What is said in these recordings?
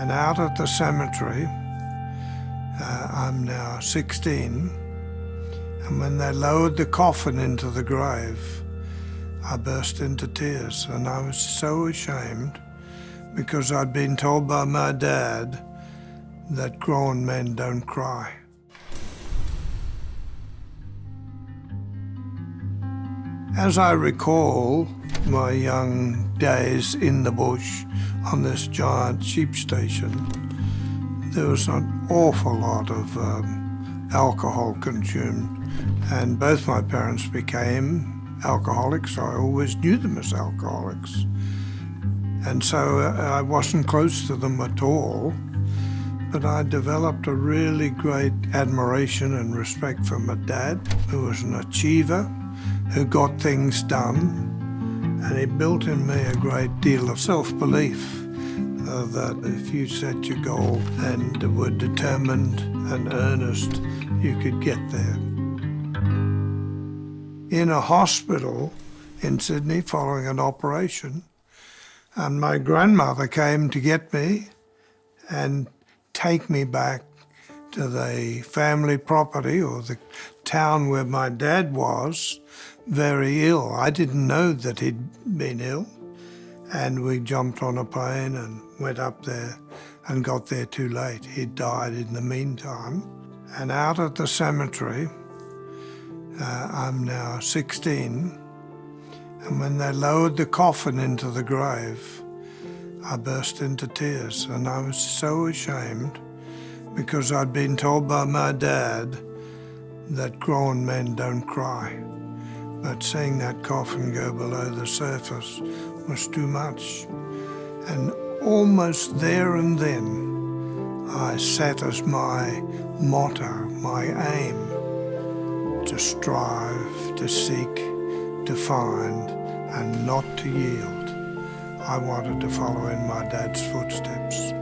And out at the cemetery, I'm now 16, and when they lowered the coffin into the grave, I burst into tears, and I was so ashamed because I'd been told by my dad that grown men don't cry. As I recall my young days in the bush on this giant sheep station, there was an awful lot of alcohol consumed, and both my parents became alcoholics. I always knew them as alcoholics, and so I wasn't close to them at all, but I developed a really great admiration and respect for my dad, who was an achiever, who got things done, and he built in me a great deal of self-belief that if you set your goal and were determined and earnest, you could get there. In a hospital in Sydney following an operation, and my grandmother came to get me and take me back to the family property or the town where my dad was, very ill. I didn't know that he'd been ill, and we jumped on a plane and went up there and got there too late. He'd died in the meantime. And out at the cemetery, I'm now 16, and when they lowered the coffin into the grave, I burst into tears, and I was so ashamed because I'd been told by my dad that grown men don't cry. But seeing that coffin go below the surface was too much. And almost there and then, I set as my motto, my aim, to strive, to seek, to find, and not to yield. I wanted to follow in my dad's footsteps.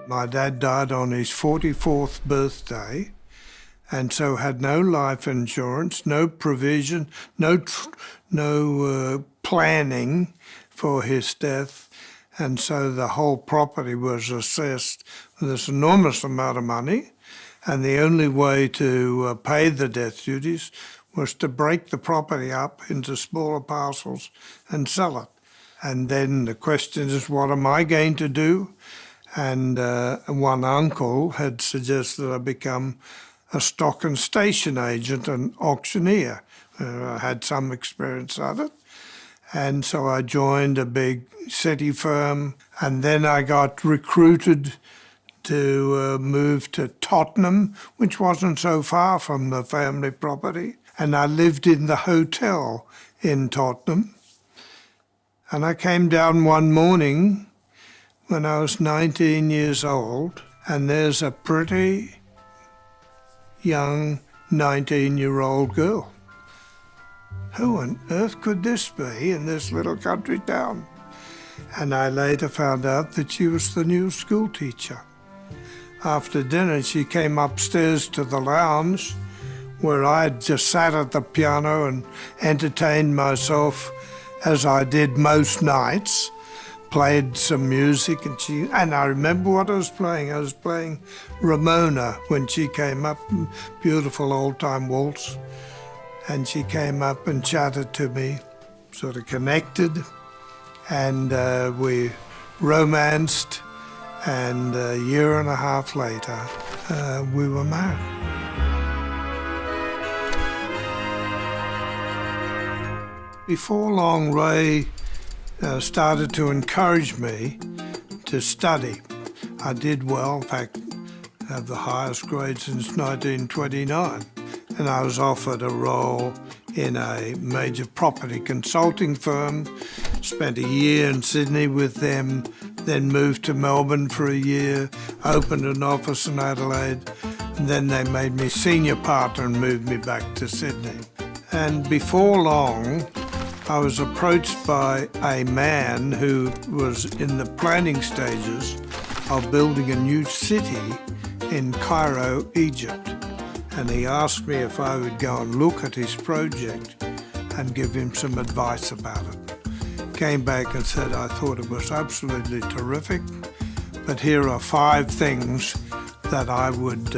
My dad died on his 44th birthday, and so had no life insurance, no provision, no planning for his death, and so the whole property was assessed with this enormous amount of money, and the only way to pay the death duties was to break the property up into smaller parcels and sell it. And then the question is, what am I going to do? And one uncle had suggested I become a stock and station agent and auctioneer. I had some experience at it. And so I joined a big city firm, and then I got recruited to move to Tottenham, which wasn't so far from the family property. And I lived in the hotel in Tottenham. And I came down one morning when I was 19 years old, and there's a pretty young 19-year-old girl. Who on earth could this be in this little country town? And I later found out that she was the new school teacher. After dinner, she came upstairs to the lounge where I'd just sat at the piano and entertained myself as I did most nights, played some music, and I remember what I was playing. I was playing Ramona when she came up, beautiful old-time waltz, and she came up and chatted to me, sort of connected, and we romanced, and a year and a half later, we were married. Before long, Ray started to encourage me to study. I did well, in fact, have the highest grade since 1929, and I was offered a role in a major property consulting firm, spent a year in Sydney with them, then moved to Melbourne for a year, opened an office in Adelaide, and then they made me senior partner and moved me back to Sydney. And before long, I was approached by a man who was in the planning stages of building a new city in Cairo, Egypt. And he asked me if I would go and look at his project and give him some advice about it. came back and said, I thought it was absolutely terrific, but here are 5 things that I would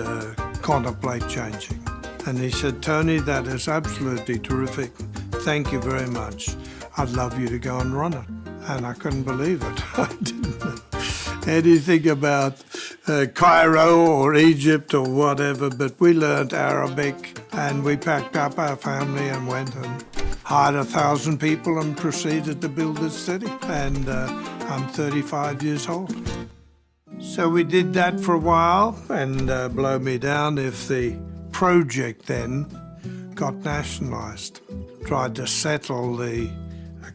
contemplate changing. And he said, Tony, that is absolutely terrific. Thank you very much. I'd love you to go and run it. And I couldn't believe it. I didn't know anything about Cairo or Egypt or whatever, but we learned Arabic and we packed up our family and went and hired 1,000 people and proceeded to build this city. And I'm 35 years old. So we did that for a while, and blow me down if the project then got nationalised. Tried to settle the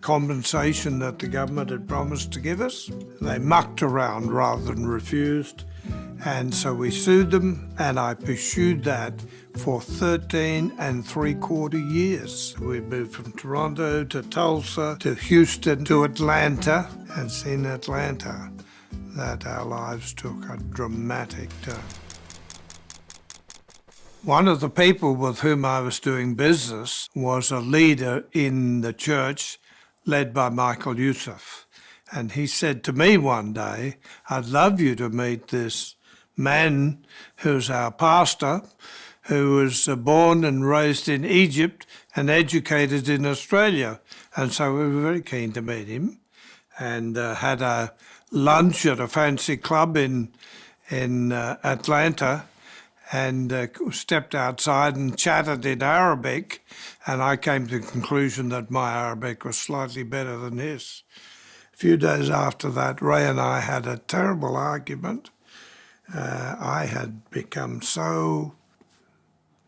compensation that the government had promised to give us. They mucked around rather than refused, and so we sued them, and I pursued that for 13 3/4 years. We moved from Toronto to Tulsa to Houston to Atlanta, and it's in Atlanta that our lives took a dramatic turn. One of the people with whom I was doing business was a leader in the church led by Michael Youssef. And he said to me one day, I'd love you to meet this man who's our pastor, who was born and raised in Egypt and educated in Australia. And so we were very keen to meet him, and had a lunch at a fancy club in Atlanta, and stepped outside and chatted in Arabic, and I came to the conclusion that my Arabic was slightly better than his. A few days after that, Ray and I had a terrible argument. I had become so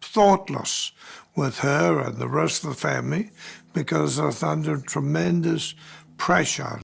thoughtless with her and the rest of the family because I was under tremendous pressure.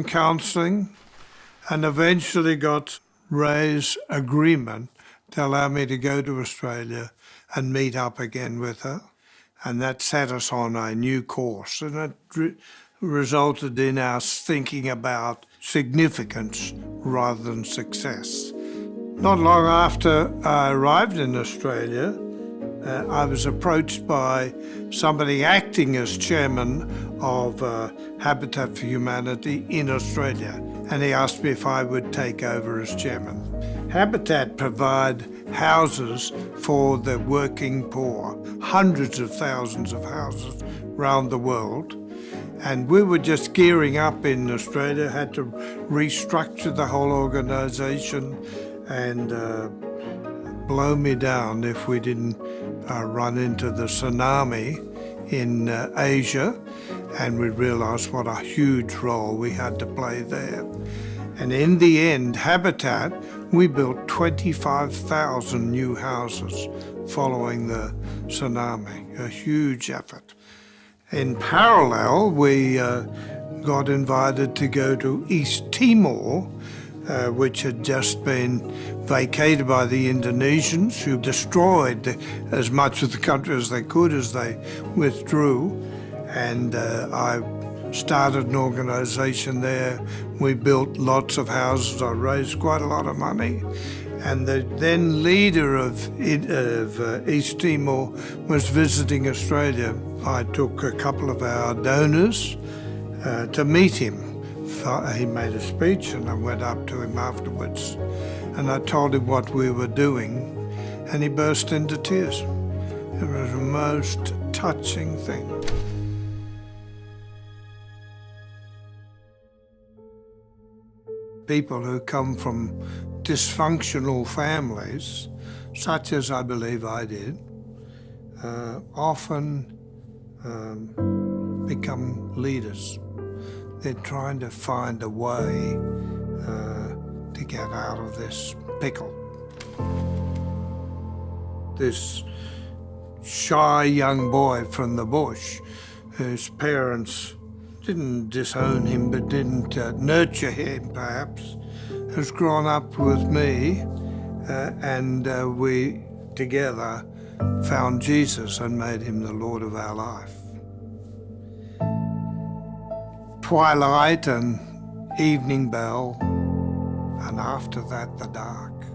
Counselling, and eventually got Ray's agreement to allow me to go to Australia and meet up again with her. And that set us on a new course, and it resulted in us thinking about significance rather than success. Not long after I arrived in Australia, I was approached by somebody acting as chairman of Habitat for Humanity in Australia, and he asked me if I would take over as chairman. Habitat provide houses for the working poor, hundreds of thousands of houses around the world, and we were just gearing up in Australia, had to restructure the whole organisation, and blow me down if we didn't run into the tsunami in Asia, and we realised what a huge role we had to play there. And in the end, Habitat, we built 25,000 new houses following the tsunami, a huge effort. In parallel, we got invited to go to East Timor which had just been vacated by the Indonesians, who destroyed as much of the country as they could as they withdrew. And I started an organisation there. We built lots of houses. I raised quite a lot of money. And the then leader of East Timor was visiting Australia. I took a couple of our donors to meet him. He made a speech and I went up to him afterwards and I told him what we were doing and he burst into tears. It was the most touching thing. People who come from dysfunctional families, such as I believe I did, often become leaders. They're trying to find a way to get out of this pickle. This shy young boy from the bush, whose parents didn't disown him but didn't nurture him perhaps, has grown up with me and we together found Jesus and made him the Lord of our life. Twilight and evening bell, and after that the dark.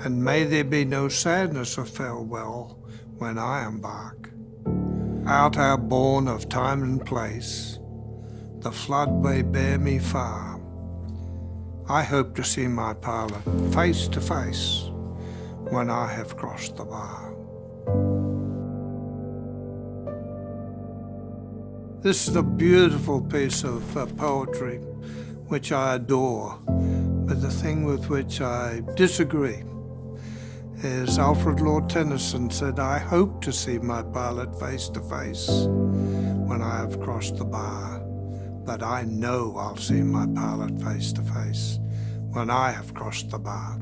And may there be no sadness or farewell when I embark. Out outborne of time and place, the flood may bear me far. I hope to see my pilot face to face when I have crossed the bar. This is a beautiful piece of poetry which I adore, but the thing with which I disagree is Alfred Lord Tennyson said, I hope to see my pilot face to face when I have crossed the bar, but I know I'll see my pilot face to face when I have crossed the bar.